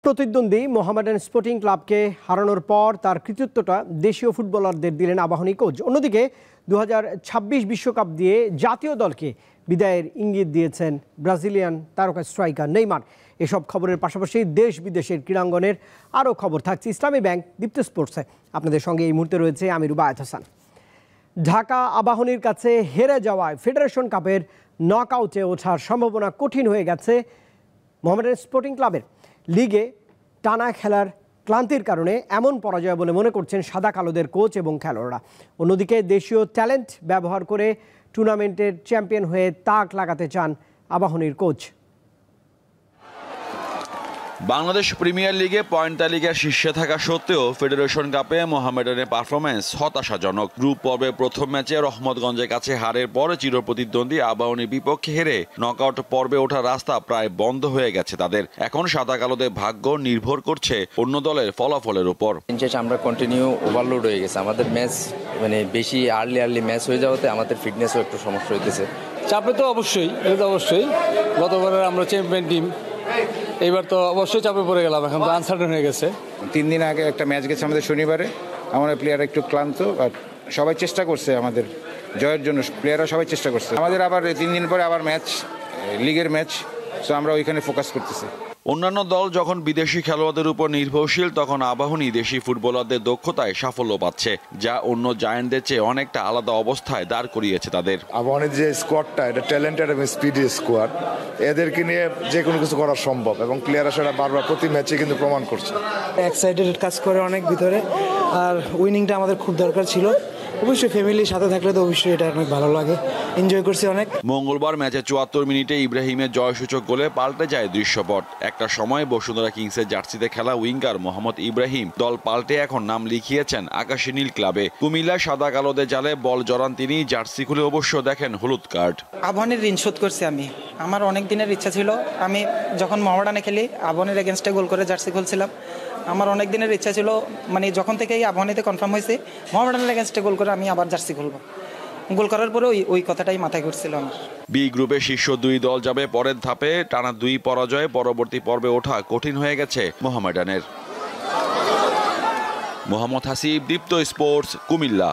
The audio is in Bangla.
প্রতিদ্বন্দ্বী মোহামেডান স্পোর্টিং ক্লাবকে হারানোর পর তার কৃতিত্বটা দেশীয় ফুটবলারদের দিলেন আবাহনী কোচ। অন্যদিকে 2026 বিশ্বকাপ দিয়ে জাতীয় দলকে বিদায়ের ইঙ্গিত দিয়েছেন ব্রাজিলিয়ান তারকা স্ট্রাইকার নেইমার। এসব খবরের পাশাপাশি দেশ বিদেশের ক্রীড়াঙ্গনের আরও খবর থাকছে ইসলামী ব্যাংক দীপ্ত স্পোর্টসে। আপনাদের সঙ্গে এই মুহূর্তে রয়েছে আমি রুবায়েত হাসান। ঢাকা আবাহনীর কাছে হেরে যাওয়ায় ফেডারেশন কাপের নকআউটে ওঠার সম্ভাবনা কঠিন হয়ে গেছে মোহামেডান স্পোর্টিং ক্লাবের। লিগে টানা খেলার ক্লান্তির কারণে এমন পরাজয় বলে মনে করছেন সাদা কালোদের কোচ এবং খেলোয়াড়রা। অন্যদিকে দেশীয় ট্যালেন্ট ব্যবহার করে টুর্নামেন্টের চ্যাম্পিয়ন হয়ে তাক লাগাতে চান আবাহনীর কোচ। বাংলাদেশ প্রিমিয়ার লিগে পয়েন্ট তালিকার শীর্ষে থাকা সত্ত্বেও ফেডারেশন কাপে মোহামেডানের পারফরম্যান্স হতাশাজনক। গ্রুপ পর্বে প্রথম ম্যাচে রহমতগঞ্জের কাছে হারের পর চিরপ্রতিদ্বন্দ্বী আবাহনীর বিপক্ষে হেরে নকআউট পর্বে ওঠার রাস্তা প্রায় বন্ধ হয়ে গেছে তাদের। এখন সাদা কালোদের ভাগ্য নির্ভর করছে অন্য দলের ফলাফলের উপর। আমরা কন্টিনিউ ওভারলোড হয়ে গেছে, আমাদের ম্যাচ বেশি আর্লি ম্যাচ হয়ে যাওয়াতে আমাদের ফিটনেসও একটু সমস্যা হইতেছে। চাপে তো অবশ্যই, গতবারের আমরা চ্যাম্পিয়ন টিম, এইবার তো অবশ্যই চাপে পড়ে গেলাম, এখন তো আনসার্টেন হয়ে গেছে। 3 দিন আগে একটা ম্যাচ গেছে আমাদের শনিবারে, আমাদের প্লেয়ার একটু ক্লান্ত, আর সবাই চেষ্টা করছে আমাদের জয়ের জন্য, প্লেয়াররা সবাই চেষ্টা করছে। আমাদের আবার 3 দিন পরে আবার ম্যাচ, লিগের ম্যাচ, তো আমরা ওইখানে ফোকাস করতেছি। অন্যান্য দল যখন বিদেশি খেলোয়াড়দের উপর নির্ভরশীল, তখন আবাহনী দেশি ফুটবলারদের দক্ষতায় সাফল্য পাচ্ছে, যা অন্য জায়ান্টদের চেয়ে অনেকটা আলাদা অবস্থায় দাঁড় করিয়েছে তাদের। আবাহনীর যে স্কোয়াডটা, এটা ট্যালেন্টেড এবং স্পিডি স্কোয়াড, এদেরকে নিয়ে যে কোনো কিছু করা সম্ভব এবং প্লেয়াররা সেটা বারবার প্রতি ম্যাচে কিন্তু প্রমাণ করছে। এক্সাইটেড কাজ করে অনেক ভিতরে, আর উইনিংটা আমাদের খুব দরকার ছিল। অবশ্যই ফ্যামিলির সাথে থাকলে তো অবশ্যই এটা অনেক ভালো লাগে, এনজয় করছি অনেক। মঙ্গলবার ম্যাচে 74 মিনিটে ইব্রাহিমের জয়সূচক গোলে পাল্টে যায় দৃশ্যপট। একটা সময় বসুন্ধরা কিংসের জার্সিতে খেলা উইঙ্গার মোহাম্মদ ইব্রাহিম দল পাল্টে এখন নাম লিখিয়েছেন আকাশী নীল ক্লাবে। কুমিল্লা সাদা কালোদের জালে বল জড়ান তিনি, জার্সি খুলে অবশ্য দেখেন হলুদ কার্ড। আবাহনীর ঋণ শোধ করছি আমি, আমার অনেক দিনের ইচ্ছা ছিল। আমি যখন মোহামেডানে খেলি আবাহনীর এগেনস্টে গোল করে জার্সি খুলছিলাম। আমার অনেক দিনের ইচ্ছা ছিল, যখন থেকে এই আবাহনীতে কনফার্ম হয়েছে মোহামেডানের এগেনস্টে গোল করে আমি আবার জার্সি খুলবো। গোল করার পরে ওই কথাটাই মাথায় ঘুরছিল আমার। বি গ্রুপে শীর্ষ 2 দল যাবে পরের ধাপে। টানা 2 পরাজয়ে পরবর্তী পর্বে ওঠা কঠিন হয়ে গেছে মোহামেডানের। মোহাম্মদ হাসিব, দীপ্ত স্পোর্টস, কুমিল্লা।